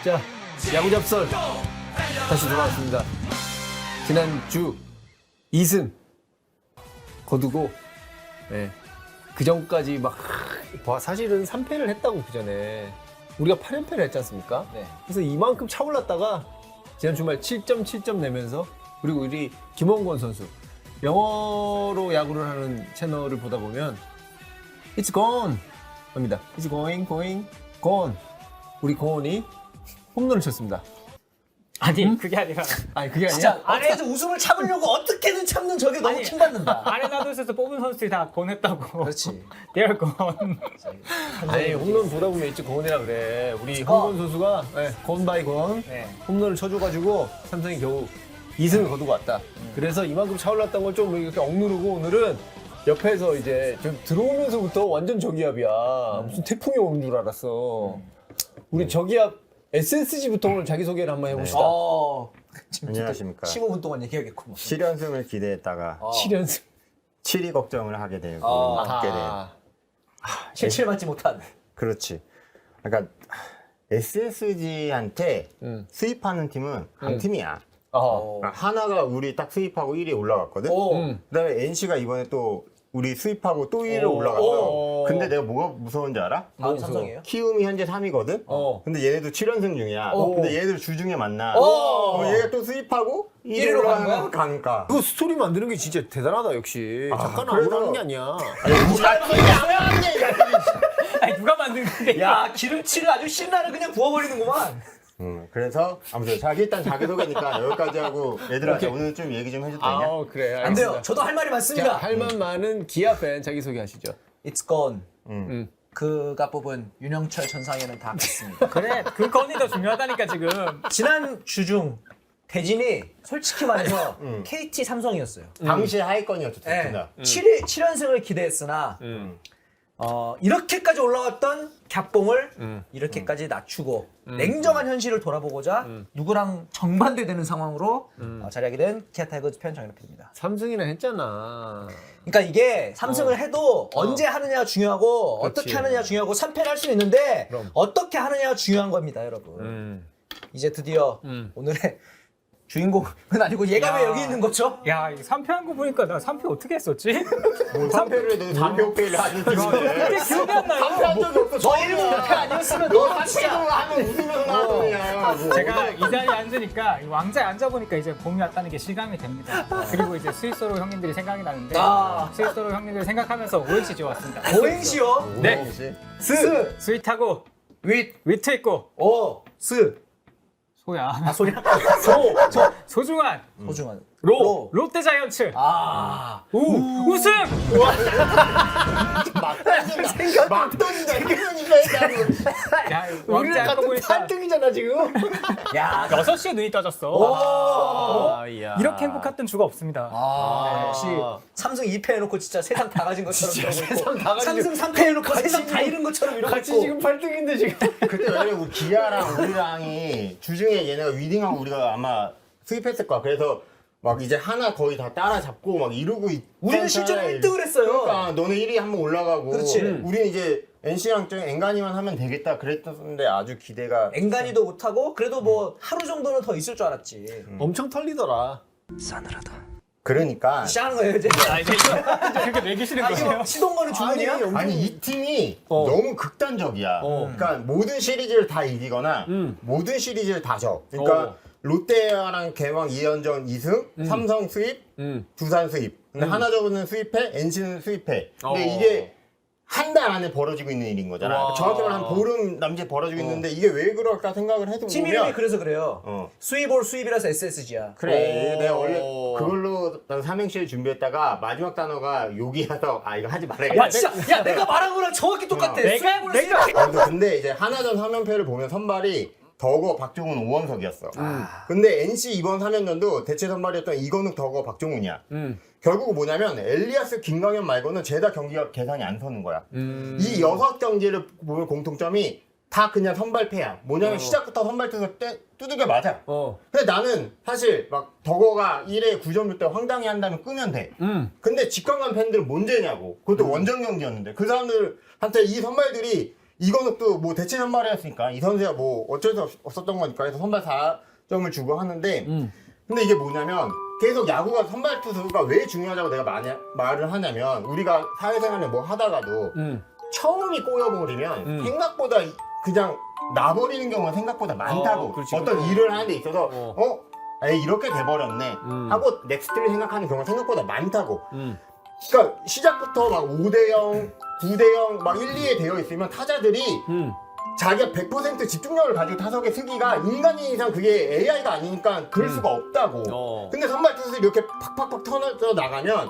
자, 야구 잡설 다시 돌아왔습니다. 지난주 2승 거두고 그 전까지 막 사실은 3패를 했다고 그 전에 우리가 8연패를 했지 않습니까? 네. 그래서 이만큼 차올랐다가 지난 주말 7점 내면서 그리고 우리 김원권 선수 영어로 야구를 하는 채널을 보다 보면 It's gone 합니다. It's going, gone. 우리 고은이 홈런을 쳤습니다. 아니 그게 아니라 아니 그게 아니야? 진짜 안에서 웃음을 참으려고 어떻게든 참는 저게 너무 아니, 킹받는다. 아레나도에서 뽑은 선수들이 다 권했다고. 그렇지. They're gone. 아니 홈런 보다 보면 있지 고은이라 그래. 우리 홍건 선수가 건 바이 건 네. 홈런을 쳐줘가지고 삼성이 겨우 2승을 거두고 왔다. 그래서 이만큼 차올랐던 걸 좀 이렇게 억누르고 오늘은 옆에서 이제 좀 들어오면서부터 완전 저기압이야. 무슨 태풍이 오는 줄 알았어. 우리 저기압 SSG부터 오늘 자기소개를 한번 해봅시다. 지금 안녕하십니까. 15분 동안 얘기하겠구만. 7연승을 기대했다가 7연승. 7위 걱정을 하게 되고 하게 된. 실칠 맞지 못한. 그렇지. 그러니까 SSG한테 수입하는 팀은 한 팀이야. 그러니까 하나가 우리 딱 수입하고 1위 올라갔거든. 그다음에 NC가 이번에 또 우리 수입하고 또 1위로 올라갔어. 근데 내가 뭐가 무서운지 알아? 다음 삼성이에요? 키움이 현재 3위거든? 근데 얘네도 7연승 중이야. 근데 얘네들 주중에 만나. 얘가 또 수입하고 1위로 가는 거야? 가니까. 그 스토리 만드는 게 진짜 대단하다 역시. 작가는 그래서- 아무나 하는 게 아니야. 아니 누가 만든 건데? 야 기름칠을 아주 신나를 그냥 부어버리는구만. 그래서 아무튼 일단 자기소개니까 여기까지 하고 얘들아 오늘 좀 얘기 좀 해줘도 되냐? 그래. 안 돼요. 알겠습니다. 저도 할 말이 자, 많습니다. 할만 많은 기아 팬 자기소개 하시죠. It's gone. 그가 뽑은 윤영철 전상현은 다 갔습니다. 그래 그 건이 더 중요하다니까 지금. 지난 주중 대진이 솔직히 말해서 KT 삼성이었어요. 당시에 하위권이었죠, 네. 다 7연승을 기대했으나 이렇게까지 올라왔던 갸뽕을 이렇게까지 낮추고 냉정한 현실을 돌아보고자 누구랑 정반대되는 상황으로 자리하게 된 기아 타이거즈 편 정현우 PD입니다. 3승이나 했잖아. 그러니까 이게 3승을 해도 언제 하느냐가 중요하고 그렇지. 어떻게 하느냐가 중요하고 3패를 할 수는 있는데 그럼. 어떻게 하느냐가 중요한 겁니다, 여러분. 이제 드디어 오늘의 주인공은 아니고 얘가 왜 여기 있는 거죠? 야, 이 3패한 거 보니까 나 3패 어떻게 했었지? 뭐 3패를 해도 4패를 하는 팀인데 기억이 안 나요. 3패한 적이 없어. 너 1부 5패 아니었으면 너 너 진짜 3패로 하면 웃으면서 나왔더니야. 제가 이 자리에 앉으니까 이 왕자에 앉아보니까 이제 봄이 왔다는 게 실감이 됩니다. 그리고 이제 스위스로 형님들이 생각이 나는데 스위스로 형님들 생각하면서 오행시 지어왔습니다. 오행시요. 네, 스, 스윗하고 윗, 위트 있고 스. 소야. 아, 소리야? 소중한 소중한. 롯데자이언츠 우승. 막 던진다. 야, 왕자 아까 보니까 8등이잖아 지금. 야, 6시에 눈이 떠졌어. 이야. 이렇게 행복했던 주가 없습니다. 역시 삼승 2패 해놓고 진짜 세상 다 가진 것처럼 이러고 있고 세상 다 가진 삼승 3패 해놓고 세상 다 잃은 것처럼 이러고 같이 있고 지금 8등인데 지금. 그때 왜냐면 우리 기아랑 우리랑이 주중에 얘네가 위딩하고 우리가 아마 수입했을 거야. 그래서 막 이제 하나 거의 다 따라잡고 막 이러고 있. 우리는 실제로 1등을 했어요. 그러니까 너네 1위 한번 올라가고. 그렇지. 우리는 이제 NC랑 좀 앵간히만 하면 되겠다 그랬었는데 아주 기대가. 앵간히도 못하고 그래도 뭐 하루 정도는 더 있을 줄 알았지. 엄청 털리더라. 그러니까. 시작하는 거예요 이제. 이제 그렇게 매기시는 거예요? 이거 시동 거는 주문이야? 아니 이 팀이 너무 극단적이야. 그러니까 모든 시리즈를 다 이기거나 모든 시리즈를 다 져. 그러니까 롯데랑 개왕 2연전 2승, 삼성 수입, 두산 수입. 근데 하나저는 수입해, NC는 수입해. 근데 이게 한 달 안에 벌어지고 있는 일인 거잖아. 와. 정확히 말하면 한 보름 남짓 벌어지고 있는데 이게 왜 그럴까 생각을 해도 팀 이름이 그래서 그래요. 수입 수입이라서 SSG야. 그래. 내가 원래 그걸로 난 삼행시를 준비했다가 마지막 단어가 욕이라서 이거 하지 말아야겠다. 야 진짜 야 내가 말한 거랑 정확히 똑같아. 내가 근데 이제 하나전 3연패를 보면 선발이 덕어, 박종훈, 오원석이었어. 근데 NC 이번 3연전도 대체 선발이었던 이건욱, 덕어, 박종훈이야. 결국 뭐냐면 엘리아스, 김광현 말고는 죄다 경기가 계산이 안 서는 거야. 이 6경기를 보면 공통점이 다 그냥 선발패야. 뭐냐면 시작부터 선발 투수 두들겨 맞아. 근데 나는 사실 막 덕어가 1회 9점 줄 때 황당해 한다면 끄면 돼. 근데 직관관 팬들은 뭔 죄냐고. 그것도 원정 경기였는데 그 사람들한테 이 선발들이 이건욱도 뭐 대체 선발이었으니까 이 선수야 뭐 어쩔 수 없었던 거니까 해서 선발 4점을 주고 하는데 근데 이게 뭐냐면 계속 야구가 선발 투수가 왜 중요하다고 내가 말을 하냐면 우리가 사회생활에 뭐 하다가도 처음이 꼬여버리면 생각보다 그냥 나버리는 경우가 생각보다 많다고. 그렇지, 어떤 그렇지. 일을 하는 데 있어서 에이 이렇게 돼버렸네 하고 넥스트를 생각하는 경우가 생각보다 많다고. 그러니까 시작부터 막 5대0, 9대0 막 1, 2에 되어 있으면 타자들이 자기가 100% 집중력을 가지고 타석에 서기가 인간인 이상 그게 AI가 아니니까 그럴 수가 없다고. 근데 선발 투수들이 이렇게 팍팍팍 터져 나가면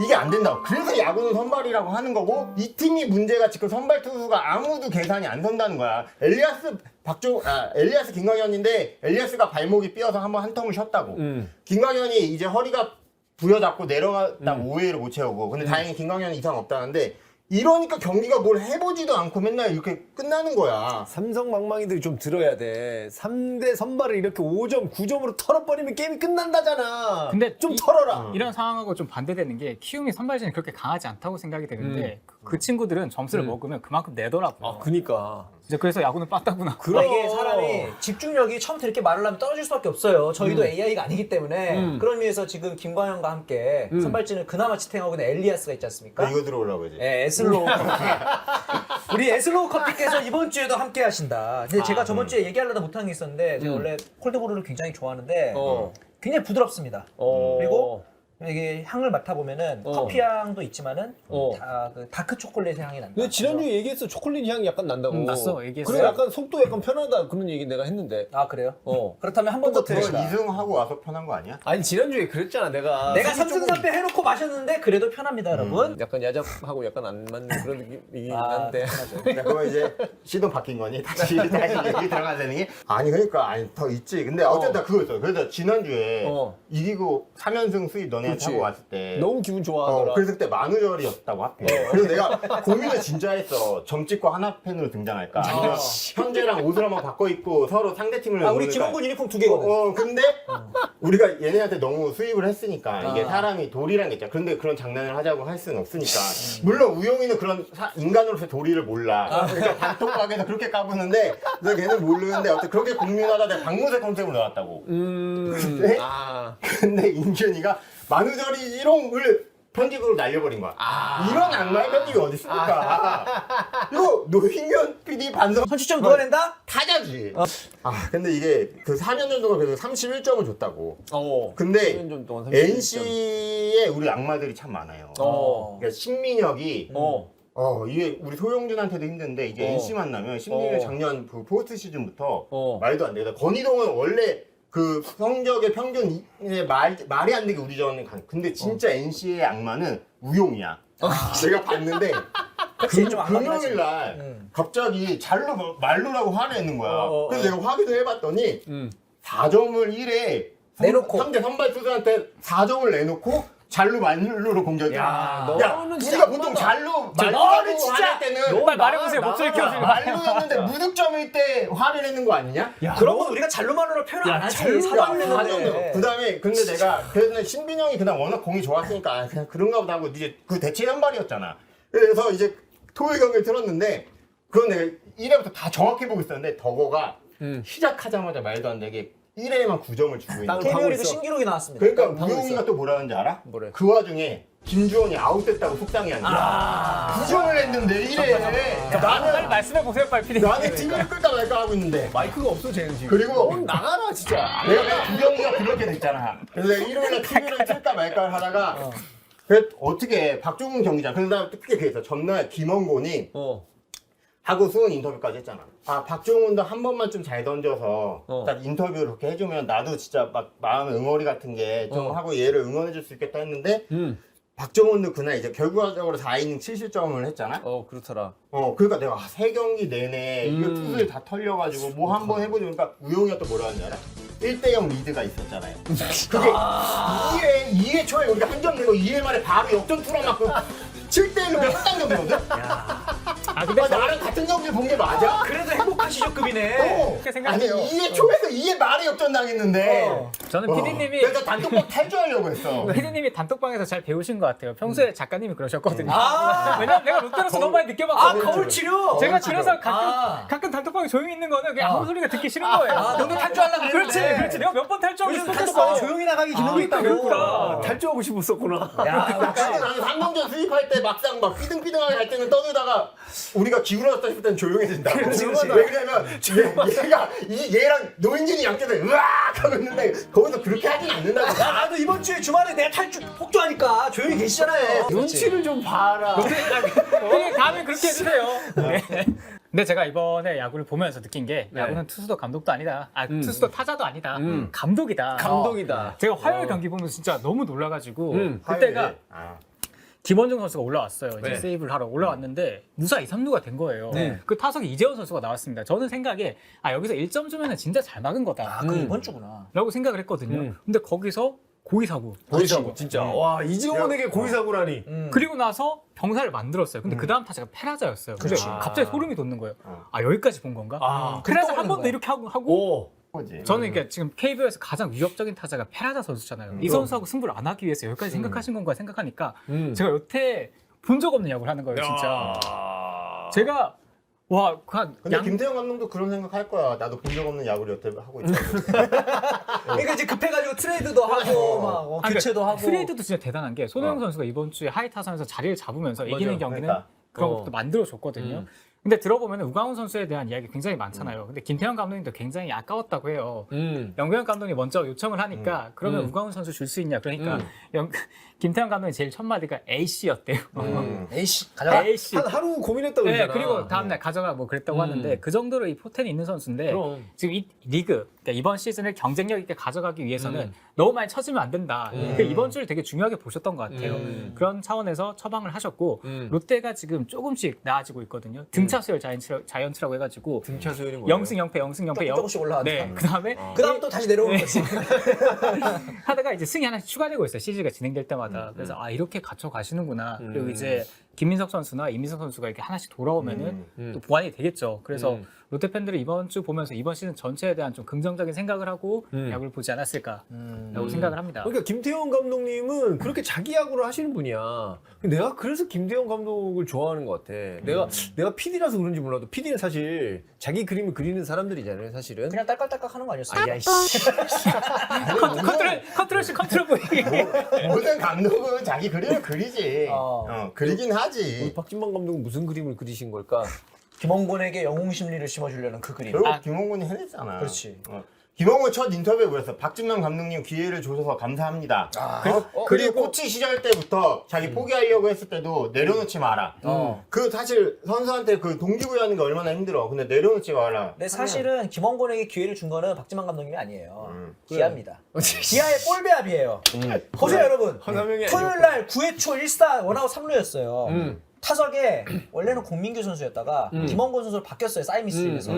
이게 안 된다고. 그래서 야구는 선발이라고 하는 거고 이 팀이 문제가 지금 선발 투수가 아무도 계산이 안 선다는 거야. 엘리아스 김광현인데 엘리아스가 발목이 삐어서 한번 한 텀을 쉬었다고. 김광현이 이제 허리가 부여잡고 내려갔다 5회를 못 채우고 근데 다행히 김광현이 이상 없다는데 이러니까 경기가 뭘 해보지도 않고 맨날 이렇게 끝나는 거야. 삼성 망망이들이 좀 들어야 돼. 3대 선발을 이렇게 5점, 9점으로 털어버리면 게임이 끝난다잖아. 근데 좀 털어라. 이런 상황하고 좀 반대되는 게 키움이 선발진이 그렇게 강하지 않다고 생각이 되는데 그 친구들은 점수를 먹으면 그만큼 내더라고요. 아, 그니까. 이제 그래서 야구는 빠따구나. 아, 이게 사람이 집중력이 처음부터 이렇게 말을 하면 떨어질 수밖에 없어요. 저희도 AI가 아니기 때문에 그런 의미에서 지금 김광현과 함께 선발진을 그나마 지탱하고 있는 엘리아스가 있지 않습니까? 이거 들어오려고 이제. 네, 에슬로우 커피. 우리 에슬로우 커피께서 이번 주에도 함께 하신다. 근데 제가 저번 주에 얘기하려다 못한 게 있었는데 제가 원래 콜드브루를 굉장히 좋아하는데 굉장히 부드럽습니다. 그리고 이게 향을 맡아보면은 커피 향도 있지만은 다 그 다크 초콜릿의 향이 난다. 근데 지난주에 얘기했어. 초콜릿 향이 약간 난다고. 났어, 얘기했어. 그래 약간 속도 약간 편하다. 그런 얘기 내가 했는데. 아 그래요? 그렇다면 한 번 더 그거 들으시다. 2승하고 와서 편한 거 아니야? 아니 지난주에 그랬잖아 내가. 내가 3승 3패 해놓고 마셨는데 그래도 편합니다 여러분. 약간 야잡하고 약간 안 맞는 그런 느낌이긴 아, 한데. 야, 그거 이제 시동 바뀐 거니? 다시 얘기 들어가야 되는 게? 아니 그러니까 아니 더 있지. 근데 어쨌든 그거 있어. 그래서 지난주에 이기고 3연승 수입 너네한테 그치. 하고 왔을 때 너무 기분 좋아하더라. 그래서 그때 만우절이었다고 하필. 그래서 내가 고민을 진짜 했어. 점찍고 하나 팬으로 등장할까? 아니면 현재랑 옷을 한번 바꿔 입고 서로 상대팀을 아 우리 응원할까? 김원군 유니폼 2개거든. 근데 우리가 얘네한테 너무 수입을 했으니까 이게 사람이 도리란 게 있잖아. 그런데 그런 장난을 하자고 할 수는 없으니까. 물론 우용이는 그런 인간으로서 도리를 몰라. 그러니까 단톡방에서 그렇게 까부는데 걔는 모르는데 어떻게 그렇게 공유하다 내가 박무새 컨셉으로 나왔다고. 근데, 근데 인준이가 만우절이 1홍을 편집으로 날려버린 거야. 이런 악마의 편집이 어디 있습니까? 이거 노희균 PD 반성 선취점 누가 낸다? 타자지. 근데 이게 그 4년 정도가 그래도 31점을 줬다고. 근데 4년 동안 31점. NC에 우리 악마들이 참 많아요. 그러니까 신민혁이 이게 우리 소영준한테도 힘든데 이제 NC 만나면 신민혁이 작년 그 포스트 시즌부터 말도 안 되겠다. 권희동은 원래 그 성적의 평균 말이 안 되게 우리 전에 간. 근데 진짜 NC의 악마는 우용이야. 내가 봤는데 그치, 좀 악마긴 하지. 금요일 날 갑자기 잘로 말로라고 화내는 거야. 그래서 내가 확인을 해봤더니 4점을 1회 내놓고. 상대 선발 투수한테 4점을 내놓고 잘로 말로로 공격이야. 너는 진짜 우리가 보통 잘로 말로라고 너는 진짜 화낼 때는 빨리 말해보세요. 목소리 키워주세요. 말로였는데 무득점일 때 화를 내는 거 아니냐? 그런 건 우리가 잘로말로로 표현 안 하지. 잘로 사과를 내는데. 그 다음에 근데 내가 그래서 신빈형이 그냥 워낙 공이 좋았으니까 그냥 그런가 보다 하고 이제 그 대체 선발이었잖아. 그래서 이제 토요일 경기를 들었는데 그건 내가 1회부터 다 정확히 보고 있었는데 덕어가 시작하자마자 말도 안 되게 1회에만 9점을 주고 있는 거야. KBO 리그 신기록이 나왔습니다. 그러니까 우용이가 또 뭐라는지 알아? 뭐래? 그 와중에 김주원이 아웃됐다고 속상해하는 거야. 9점을 했는데 1회에 빨리 말씀해 보세요, 빨리 PD. 나는 팀을 끌까 말까 하고 있는데 마이크가 없어 쟤는 지금. 그리고 넌 나가라 진짜. 내가 구경이가 그렇게 됐잖아. 그래서 내가 일요일에 TV를 틀까 말까 하다가 그래 어떻게 박종훈 경기장. 그래서 나 특히 그랬어. 전날 김원곤이 하고 수은 인터뷰까지 했잖아. 박종훈도 한 번만 좀 잘 던져서 딱 인터뷰를 그렇게 해주면 나도 진짜 막 마음의 응어리 같은 게 좀 하고 얘를 응원해줄 수 있겠다 했는데 박종훈도 그날 이제 결과적으로 4이닝 7실점을 했잖아. 그렇더라. 그러니까 내가 3경기 내내 이거 투수를 다 털려가지고 뭐 한 번 해보지. 그러니까 우용이가 또 뭐라 하는지 알아? 1대0 리드가 있었잖아요. 그게 2회 초에 우리가 한 점 내고 2회 만에 바로 역전 투런 맞고 7대1로 끝난 경기거든? 근데 나랑 같은 경기를 본 게 맞아? 그래도 행복한 시조급이 역전이네. 그렇게 아니 생각해요. 이게 초에서 이게 말이 역전당했는데. 저는 PD님이 그래서 단톡방 탈주하려고 했어. 피디님이 단톡방에서 잘 배우신 것 같아요. 평소에 작가님이 그러셨거든요. 아. 왜냐면 내가 롯데로서 너무 많이 아, 느껴봤거든요. 거울 치료. 제가 치료. 그래서 가끔 아. 가끔 단톡방에 조용히 있는 거는 그냥 아무 소리가 듣기 싫은 거예요. 아, 너도 탈주하려고 그렇지, 그랬는데. 그렇지. 내가 몇 번 탈주하고 요즘 싶었겠어. 단톡방에 조용히 나가기 기능이 있다고. 그렇구나. 탈주하고 싶었었구나. 야, 그래서 나는 삼성전 수입할 때 막상 막 삐등삐등하게 갈 때는 떠들다가 우리가 기울어졌다 싶을 때는 조용해진다고. 그렇지. 왜 그러냐면 얘가 얘랑 노인진이 양쪽에서 으악 하고 있는데 거기서 그렇게 하진 않는다고. 야, 나도 이번 주에 주말에 내가 탈주 폭주하니까 조용히 계시잖아요. 눈치를 좀 봐라. 네, 다음에 그렇게 해주세요. 네. 근데 제가 이번에 야구를 보면서 느낀 게 야구는 투수도 감독도 아니다. 투수도 타자도 아니다. 감독이다. 감독이다. 제가 화요일 경기 보면서 진짜 너무 놀라가지고 그때가 김원중 선수가 올라왔어요. 이제 네. 세이브를 하러 올라왔는데 무사 2, 3루가 된 거예요. 네. 그 타석에 이재원 선수가 나왔습니다. 저는 생각에 여기서 1점 주면 진짜 잘 막은 거다. 아, 그 이번 주구나. 라고 생각을 했거든요. 근데 거기서 고의사고. 고의사고 진짜. 와 이정원에게 고의사고라니. 그리고 나서 병사를 만들었어요. 근데 그 다음 타자가 페라자였어요. 근데 갑자기 소름이 돋는 거예요. 여기까지 본 건가? 페라자 한 번도 이렇게 하고 오. 저는 이게 지금 KBO에서 가장 위협적인 타자가 페라자 선수잖아요. 이 선수하고 승부를 안 하기 위해서 여기까지 생각하신 건가 생각하니까 제가 여태 본 적 없는 야구를 하는 거예요, 진짜. 제가 근데 김태형 감독도 그런 생각할 거야. 나도 본 적 없는 야구를 여태 하고 있다고. 그러니까 이제 급해가지고 트레이드도 하고 막 교체도 하고. 트레이드도 진짜 대단한 게 손흥민 선수가 이번 주에 하이 타선에서 자리를 잡으면서 이기는 경기는 그러니까. 그런 것도 만들어줬거든요. 근데 들어보면 우강훈 선수에 대한 이야기 굉장히 많잖아요. 근데 김태형 감독님도 굉장히 아까웠다고 해요. 영병현 감독이 먼저 요청을 하니까 그러면 우강훈 선수 줄 수 있냐. 그러니까 김태형 감독이 제일 첫 마디가 A씨였대요. 에이씨 가져가. A씨. 한 하루 고민했다고 네, 그러잖아. 그리고 다음날 가져가 뭐 그랬다고 하는데 그 정도로 이 포텐이 있는 선수인데 그럼. 지금 이 리그 그러니까 이번 시즌을 경쟁력 있게 가져가기 위해서는 너무 많이 쳐지면 안 된다. 그러니까 이번 주를 되게 중요하게 보셨던 것 같아요. 그런 차원에서 처방을 하셨고 롯데가 지금 조금씩 나아지고 있거든요. 등차수열 자이언츠라고 해가지고 등차수열이 뭐예요? 0승 0패 조금씩 올라간다. 네, 그다음에 그다음 또 다시 내려오는 거지. 하다가 이제 승이 하나씩 추가되고 있어요. 시즌가 진행될 때마다. 그래서 이렇게 갖춰 가시는구나. 그리고 이제 김민석 선수나 이민석 선수가 이렇게 하나씩 돌아오면은 또 보완이 되겠죠. 그래서 롯데 팬들이 이번 주 보면서 이번 시즌 전체에 대한 좀 긍정적인 생각을 하고 야구를 보지 않았을까라고 생각을 합니다. 그러니까 김태형 감독님은 그렇게 자기 야구를 하시는 분이야. 내가 그래서 김태형 감독을 좋아하는 것 같아. 내가 PD라서 그런지 몰라도 PD는 사실 자기 그림을 그리는 사람들이잖아요, 사실은. 그냥 딸깍딸깍 하는 거 아니었어요? 야, 씨. 컨트롤 보이게. 모든 감독은 자기 그림을 그리지. 그리긴 하지. 우리 박진만 감독은 무슨 그림을 그리신 걸까? 김원곤에게 영웅 심리를 심어주려는 그 그림. 결국 김원곤이 해냈잖아. 그렇지. 김원곤 첫 인터뷰에 그랬어. 박진만 감독님 기회를 줘서 감사합니다. 그리고 코치 시절 때부터 자기 포기하려고 했을 때도 내려놓지 마라. 그 사실 선수한테 그 동기부여하는 게 얼마나 힘들어. 근데 내려놓지 마라. 근데 사실은 김원곤에게 기회를 준 거는 박진만 감독님이 아니에요. 기아입니다. 기아의 볼배합이에요. 보세요 여러분. 허남영이 토요일 날 9회 초 1사 원아웃 3루였어요. 타석에 원래는 공민규 선수였다가 김원곤 선수로 바뀌었어요. 사이미스로 인해서.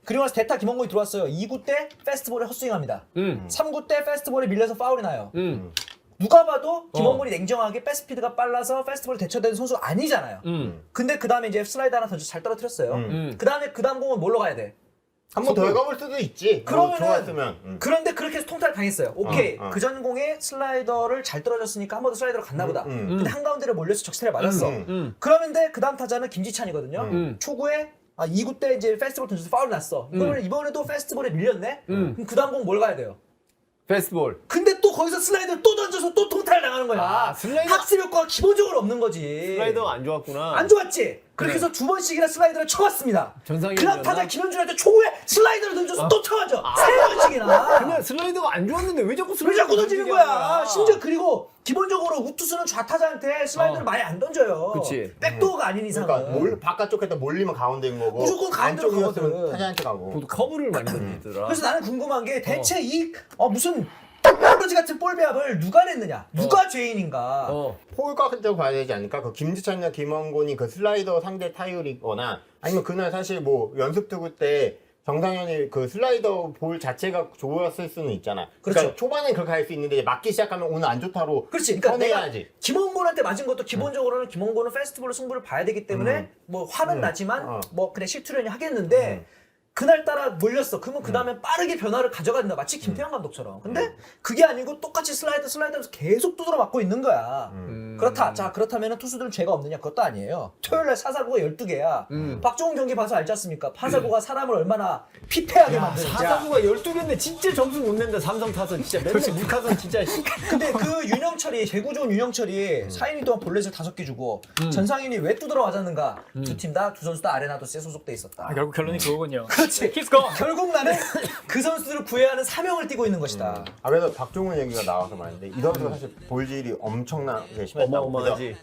그리고 나서 대타 김원곤이 들어왔어요. 2구 때 페스트볼에 헛스윙합니다. 3구 때 페스트볼에 밀려서 파울이 나요. 누가 봐도 김원곤이 냉정하게 패스피드가 빨라서 페스트볼에 대처되는 선수가 아니잖아요. 근데 그 다음에 이제 슬라이드 하나 더 잘 떨어뜨렸어요. 그 다음에 그 다음 공은 뭘로 가야 돼? 한 번 더 해가볼 수도 있지. 그러면은 좋았으면. 그런데 그렇게 해서 통타를 당했어요. 오케이 그 전 공에 슬라이더를 잘 떨어졌으니까 한 번 더 슬라이더로 갔나 보다. 근데 한가운데로 몰려서 적시타를 맞았어. 그러면 그 다음 타자는 김지찬이거든요. 초구에 2구 때 이제 페스티벌 던져서 파울 났어. 그러면 이번에도 페스티벌에 밀렸네. 그럼 그 다음 공 뭘 가야 돼요? 페스티벌. 근데 또 거기서 슬라이더를 또 던져서 또 통타를 당하는 거야. 슬라이더- 학습 효과가 기본적으로 없는 거지. 슬라이더가 안 좋았구나. 안 좋았지? 그렇게 해서 두 번씩이나 슬라이더를 쳐왔습니다. 전상이 그 다음 타자 김현준한테 초구에 슬라이더를 던져서 또 쳐가죠. 세 번씩이나. 그냥 슬라이더가 안 좋았는데 왜 자꾸 왜 슬라이더 자꾸 던지는 거야? 심지어 그리고 기본적으로 우투수는 좌타자한테 슬라이더를 많이 안 던져요. 그치. 백도어가 아닌 이상은. 그러니까 바깥쪽에다 몰리면 가운데인 거고. 무조건 가운데로 안쪽이었으면 가거든. 타자한테 가고. 보통 커브를 많이 던지더라. 그래서 나는 궁금한 게 대체 이 무슨 지 같은 볼배합을 누가 냈느냐? 누가 죄인인가? 포울까지도 봐야 되지 않을까? 그 김지찬이나 김원곤이 그 슬라이더 상대 타율이거나 아니면 그날 사실 뭐 연습 투구 때 정상현이 그 슬라이더 볼 자체가 좋았을 수는 있잖아. 그러니까 그렇죠. 초반엔 그렇게 할 수 있는데 맞기 시작하면 오늘 안 좋다로 그렇지. 그러니까 내가 선회해야지. 김원곤한테 맞은 것도 기본적으로는 김원곤은 페스티벌로 승부를 봐야 되기 때문에 뭐 화는 나지만 뭐 그래 실투련이 하겠는데 그날따라 몰렸어. 그러면 그 다음에 빠르게 변화를 가져가야 된다. 마치 김태형 감독처럼. 근데 그게 아니고 똑같이 슬라이드 하면서 계속 두드려 맞고 있는 거야. 그렇다. 자, 그렇다면 투수들은 죄가 없느냐? 그것도 아니에요. 토요일날 사살구가 12개야. 박종훈 경기 봐서 알지 않습니까? 사살구가 사람을 얼마나 피폐하게 만드는지. 사사구가 12개인데 진짜 점수 못 낸다. 삼성 타선 진짜 맨날 북한선 진짜. 근데 그 윤영철이 제구 좋은 윤영철이 4이닝 동안 볼넷을 5개 주고 전상인이 왜 두드러 맞았는가? 두 팀 다 두 선수 다 아레나도스에 소속돼 있었다. 결국 결론이 그거군요. 그렇지. Keeps going. 결국 나는 그 선수들을 구해야 하는 사명을 띠고 있는 것이다. 아 그래서 박종훈 얘기가 나와서 말인데 이 선수가 사실 볼질이 엄청나게 심했다고. 어마어마하지.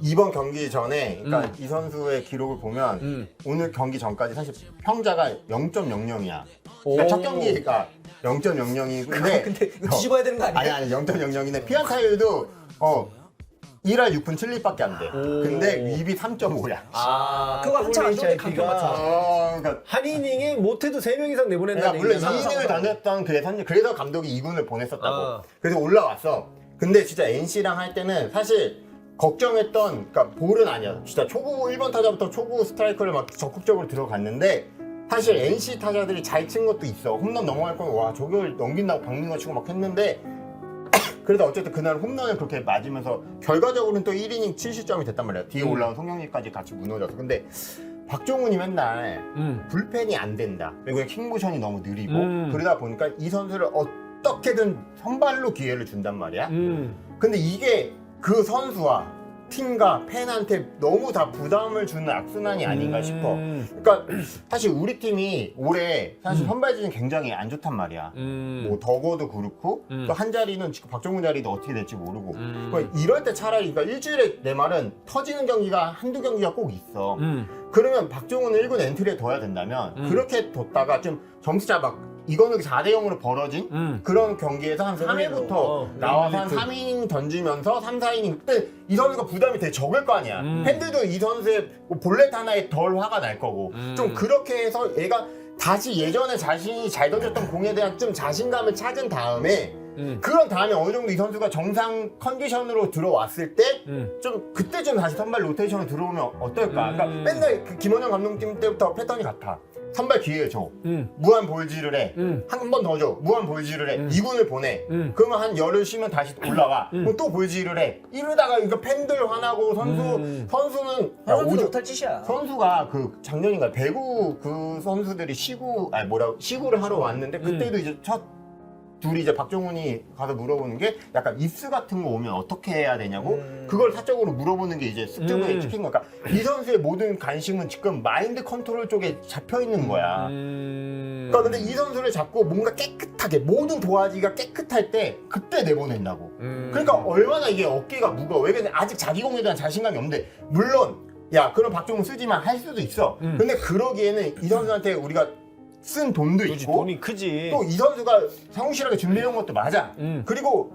이번 경기 전에 그러니까 이 선수의 기록을 보면 오늘 경기 전까지 사실 평자가 0.00이야. 그러니까 첫 경기가 0.00이고 근데 이거 뒤집어야 되는 거 아니야? 아니 0.00인데 피안타율도 1할 6분 7리밖에 안 돼. 근데 위비 3.5야. 그거 한참 안 좋은데 강평 같은 거. 그러니까 한 이닝에 못해도 3명 이상 내보낸다는 물론 얘기잖아. 2이닝을 던졌던 그래서 감독이 2군을 보냈었다고. 아. 그래서 올라왔어. 근데 진짜 NC랑 할 때는 사실 걱정했던 그러니까 볼은 아니야. 진짜 초구 1번 타자부터 초구 스트라이크를 막 적극적으로 들어갔는데 사실 NC 타자들이 잘 친 것도 있어. 홈런 넘어갈 거면 와 저걸 넘긴다고 박민호 치고 막 했는데 그래도 어쨌든 그날 홈런을 그렇게 맞으면서 결과적으로는 또 1이닝 7실점이 됐단 말이야. 뒤에 올라온 송영길까지 같이 무너져서. 근데 박종훈이 맨날 불펜이 안 된다. 그리고 킹모션이 너무 느리고 그러다 보니까 이 선수를 어떻게든 선발로 기회를 준단 말이야. 근데 이게 그 선수와 팀과 팬한테 너무 다 부담을 주는 악순환이 아닌가 싶어. 그러니까 사실 우리 팀이 올해 사실 선발진이 굉장히 안 좋단 말이야. 뭐 덕어도 그렇고 또 한 자리는 지금 박종훈 자리도 어떻게 될지 모르고. 그러니까 이럴 때 차라리 그러니까 일주일에 내 말은 터지는 경기가 한두 경기가 꼭 있어. 그러면 박종훈을 1군 엔트리에 둬야 된다면 그렇게 뒀다가 좀 점수차 막 이거는 4대 0으로 벌어진 그런 경기에서 한 3회부터 나와서 한 3이닝 던지면서 3, 4이닝 그때 이 선수가 부담이 되게 적을 거 아니야. 팬들도 이 선수의 뭐 볼넷 하나에 덜 화가 날 거고 좀 그렇게 해서 얘가 다시 예전에 자신이 잘 던졌던 공에 대한 좀 자신감을 찾은 다음에 그런 다음에 어느 정도 이 선수가 정상 컨디션으로 들어왔을 때 좀 그때 좀 다시 선발 로테이션에 들어오면 어떨까. 그러니까 맨날 그 김원영 감독님 때부터 패턴이 같아. 선발 기회 줘. 무한 볼질을 해. 한 번 더 줘. 무한 볼질을 해. 2군을 보내. 그러면 한 열흘 쉬면 다시 올라와. 그럼 또 볼질을 해. 이러다가 그러니까 팬들 화나고 선수는 야, 선수도 못할 짓이야. 선수가 그 작년인가 배구 그 선수들이 시구를 하러 왔는데 그때도 이제 둘이 이제 박종훈이 가서 물어보는 게 약간 입스 같은 거 오면 어떻게 해야 되냐고 그걸 사적으로 물어보는 게 이제 습득에 찍힌 거야. 그러니까 이 선수의 모든 관심은 지금 마인드 컨트롤 쪽에 잡혀 있는 거야. 그러니까 근데 이 선수를 잡고 뭔가 깨끗하게 모든 도화지가 깨끗할 때 그때 내보낸다고. 그러니까 얼마나 이게 어깨가 무거워. 왜냐면 아직 자기 공에 대한 자신감이 없는데 물론 야 그럼 박종훈 쓰지만 할 수도 있어. 근데 그러기에는 이 선수한테 우리가 쓴 돈도 그렇지, 있고 돈이 크지. 또 이 선수가 성실하게 준비해온 것도 맞아. 그리고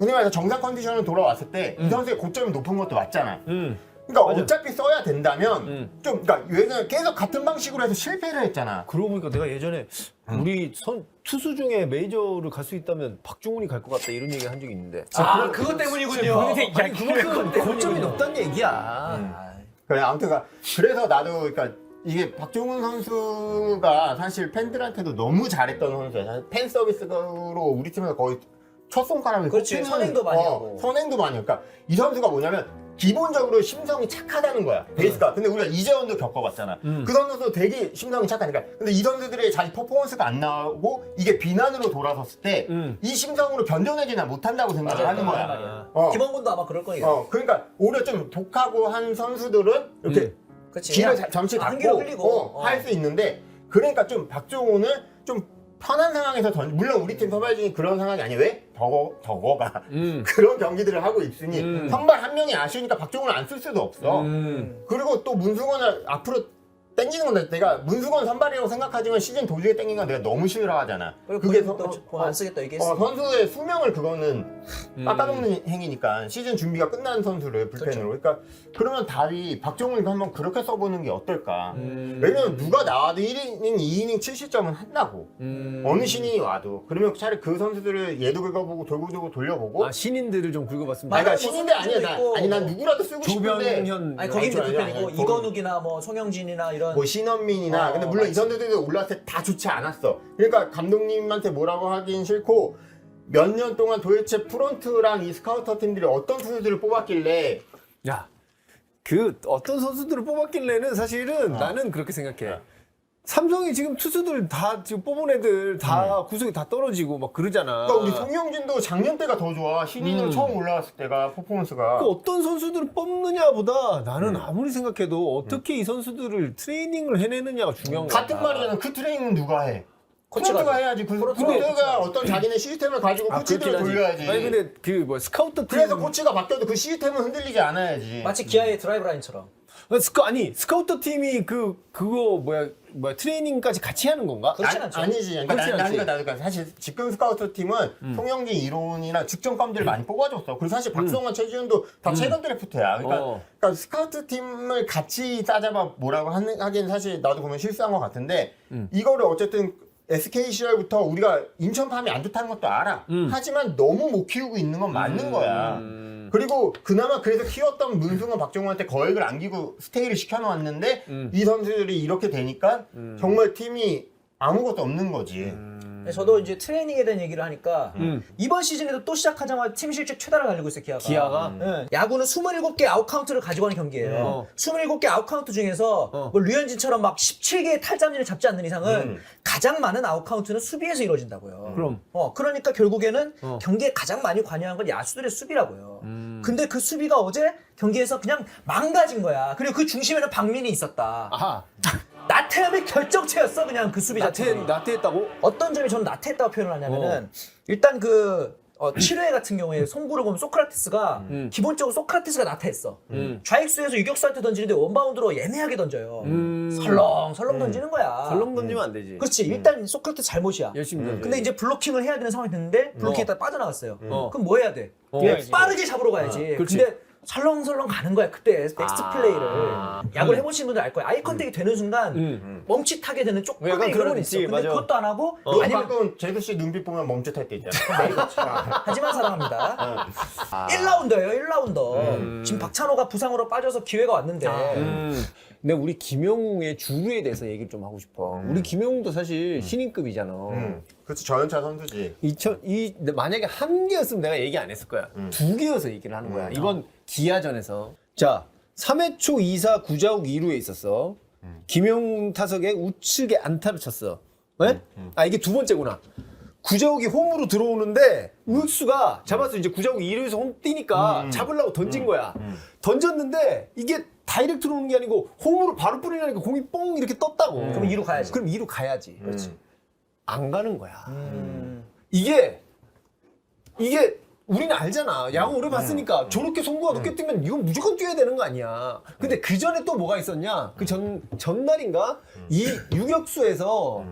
흔히 말해서 정상 컨디션으로 돌아왔을 때 이 선수의 고점이 높은 것도 맞잖아. 그러니까 맞아. 어차피 써야 된다면 좀 그러니까 예전에 계속 같은 방식으로 해서 실패를 했잖아. 그러고 보니까 내가 예전에 우리 투수 중에 메이저를 갈 수 있다면 박종훈이 갈 것 같다 이런 얘기 한 적이 있는데. 그것 때문이군요. 아니 그만큼 고점이 높다는 얘기야. 그래 아무튼 그래서 나도 그러니까 이게 박종훈 선수가 사실 팬들한테도 너무 잘했던 선수야. 사실 팬 서비스로 우리 팀에서 거의 첫 손가락을 그렇지, 꼽히는, 선행도 많이 하고. 선행도 많이 하고. 그러니까 이 선수가 뭐냐면 기본적으로 심성이 착하다는 거야. 베이스가. 근데 우리가 이재원도 겪어봤잖아. 그 선수도 되게 심성이 착하니까. 근데 이 선수들의 자기 퍼포먼스가 안 나오고 이게 비난으로 돌아섰을 때 이 심성으로 견뎌내지는 못한다고 생각을 하는 거야. 말이야. 김원곤도 아마 그럴 거예요. 그러니까 오히려 좀 독하고 한 선수들은 이렇게 그치. 길을 잠시 한기를 닫고 흘리고. 할 수 있는데 그러니까 좀 박종훈을 좀 편한 상황에서 물론 우리 팀 선발진이 그런 상황이 아니에요. 왜? 덕어가 그런 경기들을 하고 있으니 선발 한 명이 아쉬우니까 박종훈을 안 쓸 수도 없어. 그리고 또 문승원을 앞으로 땡기는 건데 내가 문승원 선발이라고 생각하지만 시즌 도중에 땡기는 건 내가 너무 싫어하잖아. 그게 안 쓰겠다 얘기했어. 선수의 수명을 그거는 깎아놓는 행위니까 시즌 준비가 끝난 선수를 불펜으로. 그러니까 그러면 답이 박종훈이가 한번 그렇게 써보는 게 어떨까. 왜냐면 누가 나와도 1이닝, 2이닝 7실점은 한다고. 어느 신인이 와도. 그러면 차라리 그 선수들을 얘도 긁어보고 돌고 돌려보고. 아 신인들을 좀 긁어봤으면. 아니, 그러니까 뭐 신인들 아니야. 있고. 난 누구라도 쓰고 싶은데. 조병현. 아니 거기 이제 아니, 불펜이고 아니, 이건욱이나 뭐 송영진이나 이런 이런. 뭐 신원민이나 근데 물론 이 선수들도 올라왔을 때 다 좋지 않았어. 그러니까 감독님한테 뭐라고 하긴 싫고 몇 년 동안 도대체 프론트랑 이 스카우터 팀들이 어떤 선수들을 뽑았길래 야, 그 어떤 선수들을 뽑았길래는 사실은 나는 그렇게 생각해. 삼성이 지금 투수들 다 지금 뽑은 애들 다 구속이 다 떨어지고 막 그러잖아. 그러니까 우리 송영진도 작년 때가 더 좋아. 신인으로 처음 올라왔을 때가 퍼포먼스가. 그 어떤 선수들을 뽑느냐보다 나는 아무리 생각해도 어떻게 이 선수들을 트레이닝을 해내느냐가 중요한 거야. 같은 말이잖아. 그 트레이닝은 누가 해? 코치가 프론트가 해야지. 프론트가 어떤 자기네 시스템을 가지고 코치들을 그렇긴 하지. 돌려야지. 아니 근데 그 뭐 스카우터 팀 그래서 코치가 바뀌어도 그 시스템은 흔들리지 않아야지. 마치 기아의 드라이브 라인처럼. 스카우터 팀이 그거 뭐야 트레이닝까지 같이 하는 건가? 그렇진 않죠. 아니지. 그러니까 그렇진 않지. 그러니까 사실 지금 스카우트 팀은 송영진 이론이나 직전감들을 많이 뽑아줬어. 그리고 사실 박성환, 최지훈도 다 최근 드래프트야. 그러니까 스카우트 팀을 같이 싸잡아 뭐라고 하기엔 사실 나도 보면 실수한 것 같은데 이거를 어쨌든 SK 시절부터 우리가 인천 팜이 안 좋다는 것도 알아. 하지만 너무 못 키우고 있는 건 맞는 거야. 그리고 그나마 그래서 키웠던 문승원, 박정우한테 거액을 안기고 스테이를 시켜놓았는데 이 선수들이 이렇게 되니까 정말 팀이 아무것도 없는 거지. 저도 이제 트레이닝에 대한 얘기를 하니까 이번 시즌에도 또 시작하자마자 팀 실책 최다를 달리고 있어요, 기아가. 네. 야구는 27개 아웃카운트를 가지고 하는 경기예요. 27개 아웃카운트 중에서 뭐 류현진처럼 막 17개의 탈삼진을 잡지 않는 이상은 가장 많은 아웃카운트는 수비에서 이루어진다고요. 그럼. 그러니까 결국에는 경기에 가장 많이 관여한 건 야수들의 수비라고요. 근데 그 수비가 어제 경기에서 그냥 망가진 거야. 그리고 그 중심에는 박민이 있었다. 아하. 나태함의 결정체였어, 그냥 그 수비 자체가. 나태했다고? 어떤 점이 저는 나태했다고 표현을 하냐면은 일단 그 7회 같은 경우에 송구를 보면 소크라테스가 기본적으로 소크라테스가 나태했어. 좌익수에서 유격수한테 던지는데 원바운드로 애매하게 던져요. 설렁설렁 던지는 거야. 설렁 던지면 안 되지. 그렇지. 일단 소크라테스 잘못이야. 열심히 던져. 근데 이제 블로킹을 해야 되는 상황이 됐는데 블로킹했다가 빠져나갔어요. 그럼 뭐 해야 돼? 뛰어야지. 빠르게 잡으러 가야지. 그렇지. 근데 설렁설렁 가는 거야. 그때 넥스트 플레이를. 야구를 해보신 분들 알 거야. 아이 컨택이 되는 순간 멈칫하게 되는 약간 조금의 그런 그런 거 있어. 있지, 근데 맞아. 그것도 안 하고 아니면 가끔 제수 씨 눈빛 보면 멈칫할 때 있잖아. 하지만 사랑합니다. 1라운더예요, 1라운더. 지금 박찬호가 부상으로 빠져서 기회가 왔는데. 근데 우리 김영웅의 주루에 대해서 얘기를 좀 하고 싶어. 우리 김영웅도 사실 신인급이잖아. 그렇지 저연차 선수지. 근데 만약에 한 개였으면 내가 얘기 안 했을 거야. 두 개여서 얘기를 하는 거야. 이번 기아전에서. 자, 3회 초 2사 9자욱 2루에 있었어. 김영웅 타석에 우측에 안타를 쳤어. 네? 이게 두 번째구나. 구자욱이 홈으로 들어오는데 우익수가 잡아서 이제 구자욱이 2루에서 홈 뛰니까 잡으려고 던진 거야. 던졌는데 이게 다이렉트로 오는 게 아니고 홈으로 바로 뿌리려니까 공이 뽕 이렇게 떴다고. 그럼 2루 가야지. 그럼 2루 가야지. 그렇지. 안 가는 거야. 이게 우리는 알잖아. 야구 오래 봤으니까 저렇게 송구가 높게 뛰면 이건 무조건 뛰어야 되는 거 아니야. 근데 그 전에 또 뭐가 있었냐? 그 전날인가? 이 유격수에서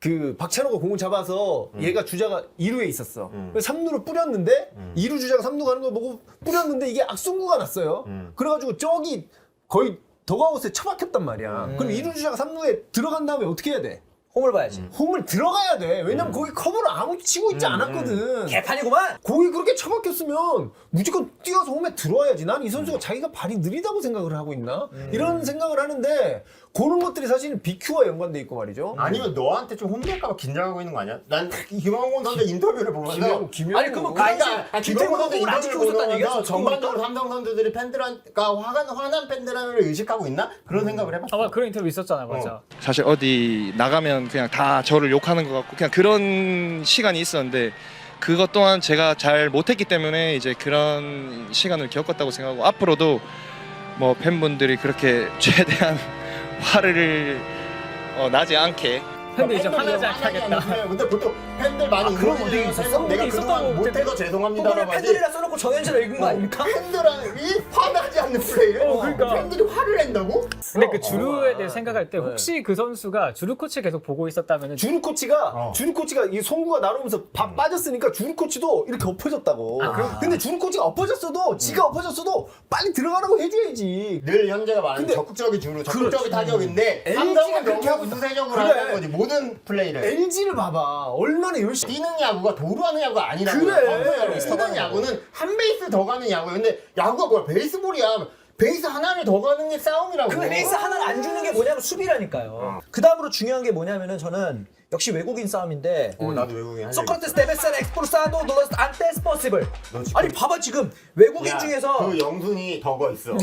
그 박찬호가 공을 잡아서 얘가 주자가 2루에 있었어. 그래서 3루로 뿌렸는데 2루 주자가 3루 가는 걸 보고 뿌렸는데 이게 악송구가 났어요. 그래가지고 저기 거의 더가웃에 처박혔단 말이야. 그럼 2루 주자가 3루에 들어간 다음에 어떻게 해야 돼? 홈을 봐야지. 홈을 들어가야 돼. 왜냐면 거기 커버를 아무도 치고 있지 않았거든. 개판이구만. 거기 그렇게 처박혔으면 무조건 뛰어서 홈에 들어와야지. 난 이 선수가 자기가 발이 느리다고 생각을 하고 있나? 이런 생각을 하는데 그런 것들이 사실은 BQ와 연관돼 있고 말이죠. 아니면 너한테 좀 혼날까봐 긴장하고 있는 거 아니야? 난 김영곤 선수 인터뷰를 보면서 아니 그러면 그 당시 김영곤 선수 김태곤 안 지키고 있었다는 얘기야? 인터뷰를 보면서 전반적으로 삼성 선수들이 팬들한까 화난 팬들을 의식하고 있나? 그런 생각을 해봤어. 아마 그런 인터뷰 있었잖아, 맞아. 사실 어디 나가면 그냥 다 저를 욕하는 것 같고 그냥 그런 시간이 있었는데 그것 또한 제가 잘 못했기 때문에 이제 그런 시간을 겪었다고 생각하고 앞으로도 뭐 팬분들이 그렇게 최대한 화를 나지 않게 근데 이제 화나지 않게 하겠다. 근데 보통 팬들 많이 그런 응원해주는 모델이 있었어? 팬들 내가 모델이 그동안 있었다고 못해서 그거를 죄송합니다라고 하지. 팬들이라 써놓고 정현철을 읽은 거 아닙니까? 팬들이 화나지 않는 플레이를 그러니까. 팬들이 화를 낸다고? 근데 그 주루에 대해 생각할 때 혹시 그 선수가 주루 코치 계속 보고 있었다면 주루 코치가 이 송구가 나오면서 빠졌으니까 주루 코치도 이렇게 엎어졌다고. 근데 주루 코치가 엎어졌어도 지가 엎어졌어도 빨리 들어가라고 해줘야지. 늘 현재가 말하는 근데 적극적인 주로 적극적인 타격인데 LG 가 삼성은 그렇게 너무 하고 있다. 우세적으로 그래. 하는 거지 모든 플레이를. LG를 봐봐. 얼마나 열심히. 뛰는 야구가 도루하는 야구가 아니라고. 그래. 뛰는 야구는 한 베이스 더 가는 야구야. 근데 야구가 뭐야? 베이스볼이야. 베이스 하나를 더 가는 게 싸움이라고. 그 베이스 하나를 안 주는 게 뭐냐면 수비라니까요. 그 다음으로 중요한 게 뭐냐면은 저는 역시 외국인 싸움인데 나도 외국인 할 소크라테스 데베스는 엑스포르사도 놀라스 안테스 포시블. 너 지금- 아니 봐봐 지금 외국인 야, 중에서 그 영순이 더거 있어.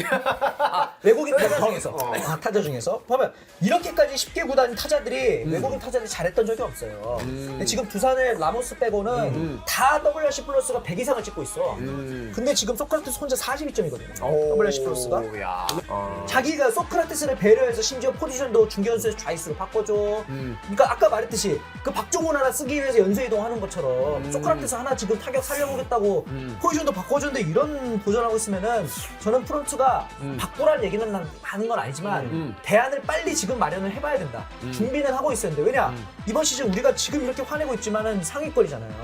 외국인 타자 중에서 어. 타자 중에서 보면 이렇게까지 쉽게 구다닌 타자들이 외국인 타자들이 잘했던 적이 없어요. 근데 지금 두산의 라모스 빼고는 다 WRC 플러스가 100 이상을 찍고 있어. 근데 지금 소크라테스 혼자 42점이거든요. WRC 플러스가. 야. 자기가 소크라테스를 배려해서 심지어 포지션도 중견수에서 좌익수로 바꿔줘. 그러니까 아까 말했듯이 그 박종훈 하나 쓰기 위해서 연쇄 이동하는 것처럼 소크라테스 하나 지금 타격 살려보겠다고 포지션도 바꿔줬는데 이런 도전하고 있으면은 저는 프론트가 바꾸라는 얘기는 하는 건 아니지만 대안을 빨리 지금 마련을 해봐야 된다. 준비는 하고 있어야 되는데 왜냐 이번 시즌 우리가 지금 이렇게 화내고 있지만은 상위권이잖아요.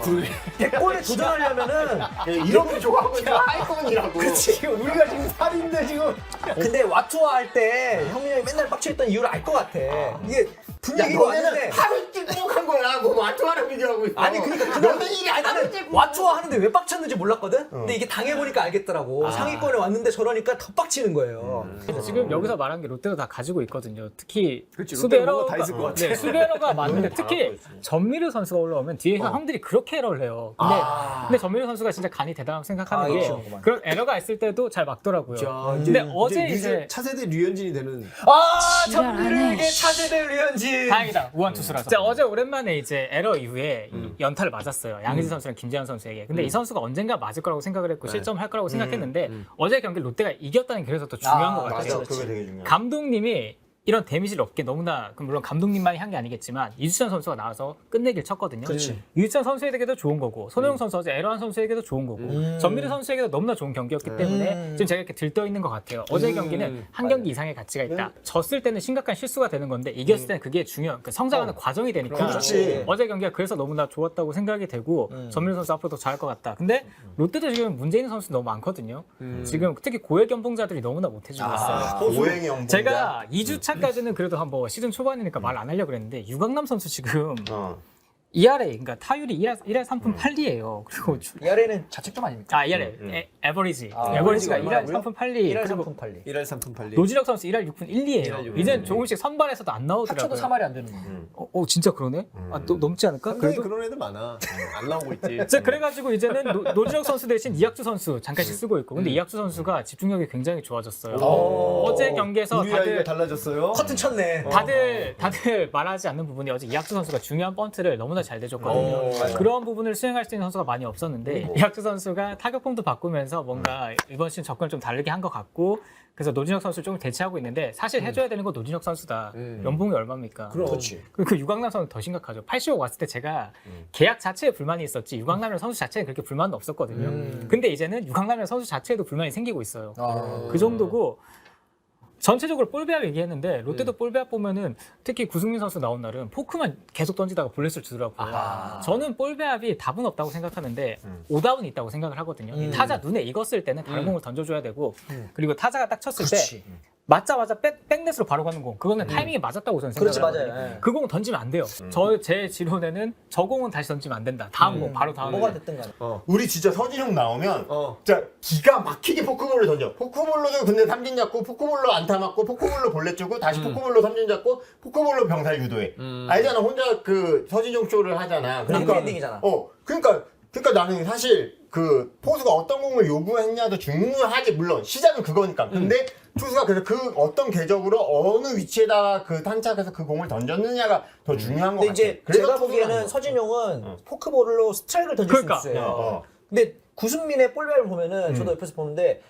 100골에 도전하려면은 이렇게 좋아하고 있는 하이콘이라고. 그렇지. 우리가 지금 8인데 지금. 근데 와투와 할 때 형님 형이 맨날 빡쳐있던 이유를 알 것 같아. 이게 야, 분위기가 너네는 왔는데 하루 찌뿌한 거야. 뭐 마투하랑 비교하고 있어. 아니 그러니까 그날 너는 일이 안 나는 하는 와투와 하는데 왜 빡쳤는지 몰랐거든. 근데 이게 당해보니까 알겠더라고. 상위권에 왔는데 저러니까 더 빡치는 거예요. 지금 여기서 말한 게 롯데도 다 가지고 있거든요. 특히 그치, 수비 롯데는 뭔가 에러가 다 있을 것 같아. 네, 수비 에러가 많은데 특히 전미르 선수가 올라오면 뒤에서 형들이 그렇게 에러를 해요. 근데 전미르 선수가 진짜 간이 대단하다고 생각하는 게 그렇구만. 그런 에러가 있을 때도 잘 막더라고요. 자, 근데 어제 이제 차세대 류현진이 되는. 전미르에게 차세대 류현진. 다행이다. 우완투수라서. 진짜 어제 오랜만에 이제 에러 이후에 이 연타를 맞았어요. 양의지 선수랑 김재환 선수에게. 근데 이 선수가 언젠가 맞을 거라고 생각을 했고 실점할 거라고 생각했는데 어제 경기 롯데가 이겼다는 게 그래서 더 중요한 것 같아요. 맞아. 그게 되게 중요해. 감독님이 이런 데미지를 없게 너무나 물론 감독님만이 한 게 아니겠지만 이주찬 선수가 나와서 끝내기를 쳤거든요. 이주찬 선수에게도 좋은 거고 손호영 선수 어제 에러한 선수에게도 좋은 거고 전미르 선수에게도 너무나 좋은 경기였기 때문에 지금 제가 이렇게 들떠 있는 것 같아요. 어제 경기는 한 경기 이상의 가치가 있다. 졌을 때는 심각한 실수가 되는 건데 이겼을 때는 그게 중요한 그러니까 성장하는 과정이 되니까 그렇지. 어제 경기가 그래서 너무나 좋았다고 생각이 되고 전미르 선수 앞으로 더 잘할 것 같다. 근데 롯데도 지금 문제 있는 선수 너무 많거든요. 지금 특히 고액 연봉자들이 너무나 못해주고 있어요. 오행이 형. 제가 2주차까지는 그래도 한번 시즌 초반이니까 말 안 하려고 그랬는데 유강남 선수 지금 ERA 그러니까 타율이 1할 3푼 8리예요. 그리고 이 아래는 자책점 아닙니까? ERA 에버리지 아, 에버리지가 얼마나 1할 3푼 8리 1할 그리고 3푼 8리. 1할 3푼 8리. 노진혁 선수 1할 6푼 1리예요. 이젠 조금씩 선발에서도 안 합쳐도 나오더라고요. 3할이 안 되는 거. 진짜 그러네? 넘지 않을까? 상당히 그래도 그런 애들 많아. 안 나오고 있지. 자, 그래가지고 이제는 노진혁 선수 대신 이학주 선수 잠깐씩 쓰고 있고 근데 이학주 선수가 집중력이 굉장히 좋아졌어요. 어제 경기에서 우리 아이가 다들 달라졌어요. 커튼 쳤네. 다들 말하지 않는 부분이 어제 이학주 선수가 중요한 번트를 너무나 잘 대줬거든요. 그런 부분을 수행할 수 있는 선수가 많이 없었는데 이학주 선수가 타격폼도 바꾸면서 뭔가 이번 시즌 접근을 좀 다르게 한 것 같고 그래서 노진혁 선수를 좀 대체하고 있는데 사실 해줘야 되는 건 노진혁 선수다. 연봉이 얼마입니까? 그렇지. 그 유강남 선수 더 심각하죠. 80억 왔을 때 제가 계약 자체에 불만이 있었지 유강남이라는 선수 자체에 그렇게 불만은 없었거든요. 근데 이제는 유강남이라는 선수 자체에도 불만이 생기고 있어요. 그 정도고 전체적으로 볼배합 얘기했는데 롯데도 볼배합 보면은 특히 구승민 선수 나온 날은 포크만 계속 던지다가 볼넷을 주더라고요. 저는 볼배합이 답은 없다고 생각하는데 오답은 있다고 생각을 하거든요. 이 타자 눈에 익었을 때는 다른 공을 던져줘야 되고 그리고 타자가 딱 쳤을 때 맞자마자 백넷으로 바로 가는 공 그거는 타이밍이 맞았다고 저는 그렇지, 생각을 하거든요. 맞아요. 예. 그 공 던지면 안 돼요. 제 지론에는 저 공은 다시 던지면 안 된다. 다음 공 바로 다음 뭐가 공. 됐든 간에. 우리 진짜 서진형 나오면 어. 진짜 기가 막히게 포크볼을 던져. 포크볼로도 근데 삼진 잡고 포크볼로 안타 맞고 포크볼로 볼넷 주고 다시 포크볼로 삼진 잡고 포크볼로 병살 유도해. 알잖아. 혼자 그 서진형 쇼를 하잖아. 엔딩이잖아. 그러니까 나는 사실 그 포수가 어떤 공을 요구했냐도 중요하지. 물론 시작은 그거니까. 근데 투수가 그래서 그 어떤 궤적으로 어느 위치에다가 그 탄착해서 그 공을 던졌느냐가 더 중요한 것 근데 같아. 이제 그래서 제가 투수가 보기에는 서진용은 포크볼로 스트라이크를 던질 그러니까. 수 있어요. 어. 근데 구승민의 볼배합을 보면은 저도 옆에서 보는데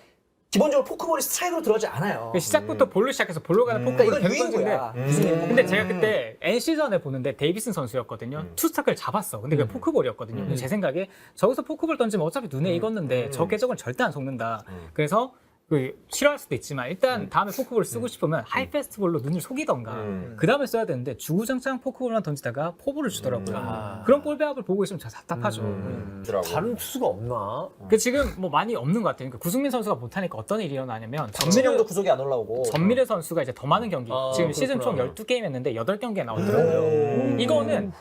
기본적으로 포크볼이 스트라이크로 들어가지 않아요. 시작부터 볼로 시작해서 볼로 가는 포크가 그러니까 이건 유인구야. 구승민의 포크. 근데 제가 그때 NC전에 보는데 데이비슨 선수였거든요. 투스타크를 잡았어. 근데 그게 포크볼이었거든요. 근데 제 생각에 저기서 포크볼 던지면 어차피 눈에 익었는데 저 궤적은 절대 안 속는다. 그래서 싫어할 수도 있지만 일단 다음에 포크볼을 쓰고 싶으면 하이패스트볼로 눈을 속이던가 그 다음에 써야 되는데 주구장창 포크볼만 던지다가 포볼을 주더라고요. 그런 볼 배합을 보고 있으면 참 답답하죠. 다른 투수가 없나? 그 지금 뭐 많이 없는 것 같아요. 그러니까 구승민 선수가 못하니까 어떤 일이 일어나냐면 정민영도 구속이 안 올라오고. 전미래 선수가 이제 더 많은 경기 지금 시즌 총 그렇구나. 12게임 했는데 8경기에 나왔더라고요. 이거는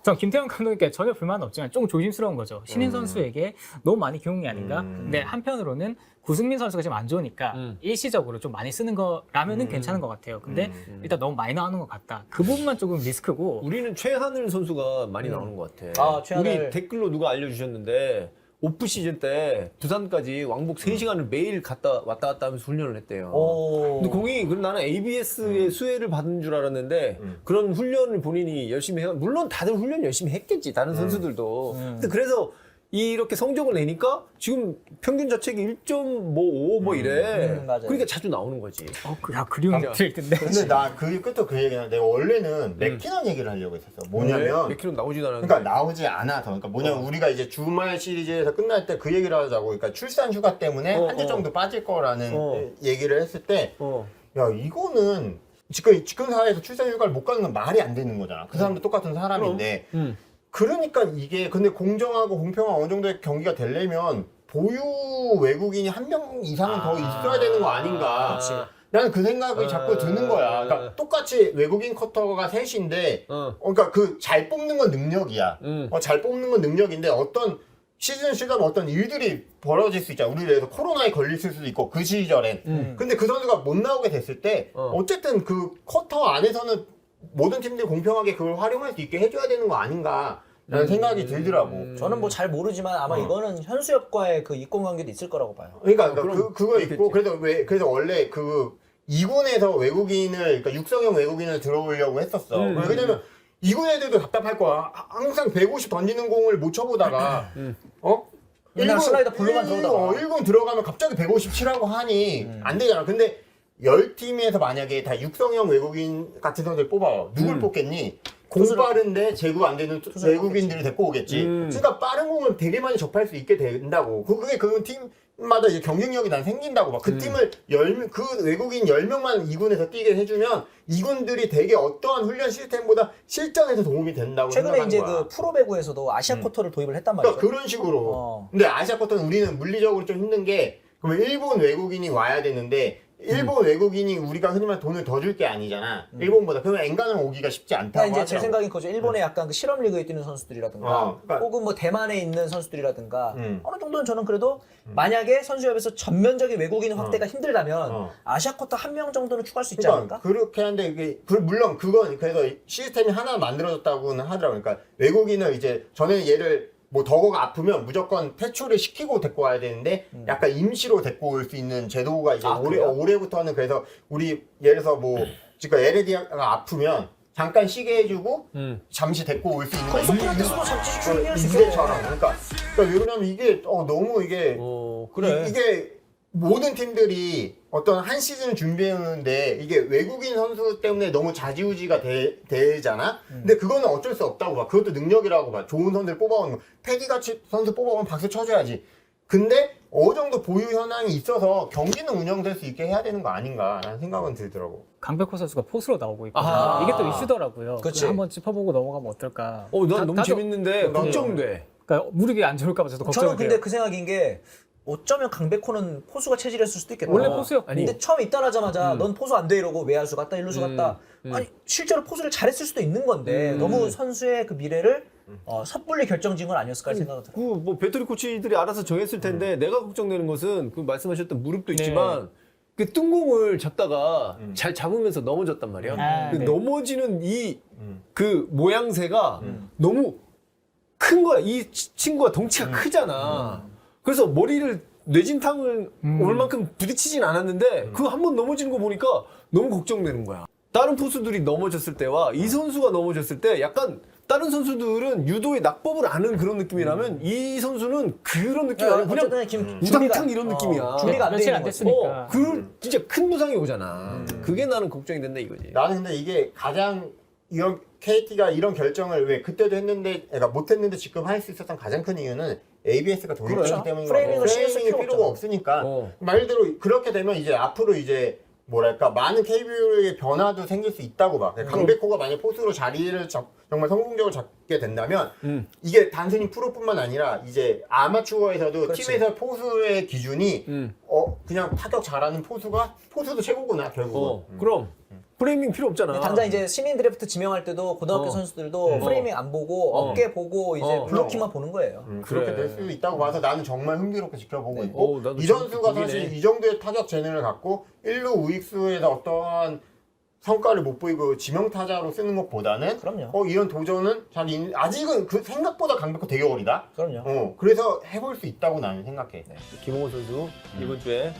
전 김태형 감독님께 전혀 불만은 없지만 조금 조심스러운 거죠. 신인 선수에게 너무 많이 기용이 아닌가? 근데 한편으로는 구승민 선수가 지금 안 좋으니까 일시적으로 좀 많이 쓰는 거라면은 괜찮은 것 같아요. 근데 일단 너무 많이 나오는 것 같다. 그 부분만 조금 리스크고. 우리는 최하늘 선수가 많이 나오는 것 같아. 아, 최하늘. 우리 댓글로 누가 알려주셨는데 오프 시즌 때 부산까지 왕복 3시간을 매일 왔다 갔다 하면서 훈련을 했대요. 오. 근데 공이 나는 ABS의 수혜를 받은 줄 알았는데 그런 훈련을 본인이 열심히 해. 물론 다들 훈련 열심히 했겠지. 다른 선수들도. 근데 그래서 이렇게 성적을 내니까 지금 평균 자책이 1.55 뭐 이래. 맞아요. 그러니까 자주 나오는 거지. 야, 그리운 될 텐데. 근데 나 그 끝도 그 얘기는 내가 원래는 맥키넌 얘기를 하려고 했었어. 뭐냐면 몇 킬로 나오지도 않았는데. 그러니까 나오지 않아서 그러니까 뭐냐면 우리가 이제 주말 시리즈에서 끝날 때 그 얘기를 하자고. 그러니까 출산 휴가 때문에 한 주 정도 빠질 거라는 얘기를 했을 때 야 이거는 지금 사회에서 출산 휴가를 못 가는 건 말이 안 되는 거잖아. 그 사람도 똑같은 사람인데. 그러니까 이게 근데 공정하고 공평한 어느 정도의 경기가 되려면 보유 외국인이 한 명 이상은 더 있어야 되는 거 아닌가. 나는 그 생각이 자꾸 드는 거야. 그러니까 똑같이 외국인 커터가 셋인데, 그러니까 그 잘 뽑는 건 능력이야. 잘 뽑는 건 능력인데 어떤 시즌 쉬다면 어떤 일들이 벌어질 수 있잖아. 우리를 해서 코로나에 걸릴 수도 있고 그 시절엔. 근데 그 선수가 못 나오게 됐을 때 어쨌든 그 커터 안에서는 모든 팀들이 공평하게 그걸 활용할 수 있게 해줘야 되는 거 아닌가라는 생각이 들더라고. 저는 뭐 잘 모르지만 아마 이거는 현수협과의 그 이권관계도 있을 거라고 봐요. 그러니까 그거 있고 그래서 원래 그 2군에서 외국인을 그러니까 육성형 외국인을 들어오려고 했었어. 왜냐면 2군 애들도 답답할 거야. 항상 150 던지는 공을 못 쳐보다가 옛날 슬라이더 볼로만 들어오다가 1군 들어가면 갑자기 157하고 하니 안 되잖아. 근데 10팀에서 만약에 다 육성형 외국인 같은 선수를 뽑아. 누굴 뽑겠니? 공 빠른데 제구 안 되는 외국인들을 데리고 오겠지. 그러니까 빠른 공을 되게 많이 접할 수 있게 된다고. 그게 그 팀마다 이제 경쟁력이 난 생긴다고 막. 그 팀을 그 외국인 10명만 2군에서 뛰게 해주면 2군들이 되게 어떠한 훈련 시스템보다 실전에서 도움이 된다고 최근에 생각하는 이제 거야. 그 프로배구에서도 아시아 쿼터를 도입을 했단 말이죠. 그러니까 그런 식으로. 근데 아시아 쿼터는 우리는 물리적으로 좀 힘든 게 그러면 일본 외국인이 와야 되는데 일본 외국인이 우리가 흔히 말하는 돈을 더 줄 게 아니잖아. 일본보다. 그러면 엔간을 오기가 쉽지 않다고 그러니까 이제 제 하더라고. 생각인 거죠. 일본의 약간 그 실업 리그에 뛰는 선수들이라든가 그러니까- 혹은 뭐 대만에 있는 선수들이라든가 어느 정도는 저는 그래도 만약에 선수협에서 전면적인 외국인 확대가 힘들다면 아시아 쿼터 한 명 정도는 추가할 수 있지 그러니까 않을까? 그렇게 하는데 이게 물론 그건 그래서 시스템이 하나 만들어졌다고는 하더라고요. 그러니까 외국인을 이제 전에는 얘를 뭐 더거가 아프면 무조건 퇴출을 시키고 데리고 와야 되는데 약간 임시로 데리고 올 수 있는 제도가 이제 올해부터는 그래서 우리 예를 들어서 뭐 지금 에레디아가 아프면 잠깐 쉬게 해주고 잠시 데리고 올 수 있는 거야. 소크라테스도 잠시 출연할 수 있어. 인재처럼. 그러니까 왜냐면 이게 너무 이게 그래. 이게 모든 팀들이 어떤 한 시즌을 준비해오는데 이게 외국인 선수 때문에 너무 좌지우지가 되잖아? 근데 그거는 어쩔 수 없다고 봐. 그것도 능력이라고 봐. 좋은 선수를 뽑아오는 거. 패디같이 선수 뽑아오면 박수 쳐줘야지. 근데 어느 정도 보유 현황이 있어서 경기는 운영될 수 있게 해야 되는 거 아닌가라는 생각은 들더라고. 강백호 선수가 포수로 나오고 있고 아. 이게 또 이슈더라고요. 그치. 그거 한번 짚어보고 넘어가면 어떨까. 난 너무 재밌는데 걱정돼. 그러니까 무릎이 안 좋을까 봐 저도 저는 걱정돼요. 근데 그 생각인 게 어쩌면 강백호는 포수가 체질했을 수도 있겠다. 원래 포수였고. 근데 처음 입단하자마자 넌 포수 안 돼 이러고 외야수 갔다 일루수 갔다. 아니 실제로 포수를 잘했을 수도 있는 건데 너무 선수의 그 미래를 섣불리 결정진 건 아니었을까 생각이 들어요. 뭐 배터리 코치들이 알아서 정했을 텐데 내가 걱정되는 것은 그 말씀하셨던 무릎도 있지만 그 뜬공을 잡다가 잘 잡으면서 넘어졌단 말이야. 아, 그 네. 넘어지는 이 그 모양새가 너무 큰 거야. 이 친구가 덩치가 크잖아. 그래서 머리를 뇌진탕을 올 만큼 부딪히진 않았는데 그 한 번 넘어지는 거 보니까 너무 걱정되는 거야. 다른 포수들이 넘어졌을 때와 이 선수가 넘어졌을 때 약간 다른 선수들은 유도의 낙법을 아는 그런 느낌이라면 이 선수는 그런 느낌이 아니고 그냥 어쨌든 우당탕 이런 느낌이야. 준비가 안 돼 며칠 있는 안 거지. 됐으니까. 그 진짜 큰 부상이 오잖아. 그게 나는 걱정이 된다 이거지. 나는 근데 이게 가장 이런 KT가 이런 결정을 왜 그때도 했는데, 그러니까 못했는데 지금 할 수 있었던 가장 큰 이유는 ABS가 도입되기 그렇죠. 때문인 프레이밍을 신경 쓸 프레이밍이 필요가 필요가 없잖아. 없으니까 말 그대로 그렇게 되면 이제 앞으로 이제 뭐랄까 많은 KBO의 변화도 생길 수 있다고 봐. 강백호가 만약 포수로 자리를 정말 성공적으로 잡게 된다면 이게 단순히 프로뿐만 아니라 이제 아마추어에서도 그렇지. 팀에서 포수의 기준이 그냥 타격 잘하는 포수도 최고구나 결국은. 그럼 프레이밍 필요 없잖아. 당장 이제 신인 드래프트 지명할 때도 고등학교 선수들도 프레이밍 안 보고 어깨 보고 이제 블로킹만 보는 거예요. 그렇게 그래. 될 수 있다고 봐서 나는 정말 흥미롭게 지켜보고 있고 나도 이 선수가 보기네. 사실 이 정도의 타격 재능을 갖고 1루 우익수에서 어떠한 성과를 못 보이고 지명 타자로 쓰는 것보다는 그럼요. 이런 도전은 아직은 그 생각보다 강백호 되게 어리다. 그럼요. 그래서 해볼 수 있다고 나는 생각해. 김홍원 선수 이번 주에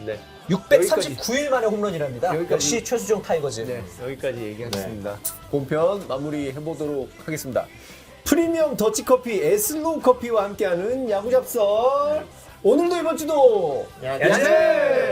네. 639일 만에 홈런이랍니다. 여기까지. 역시 최수종 타이거즈. 네, 여기까지 얘기하겠습니다. 본편 마무리해 보도록 하겠습니다. 프리미엄 더치커피 에슬로우 커피와 함께하는 야구잡설. 오늘도 이번 주도 야재!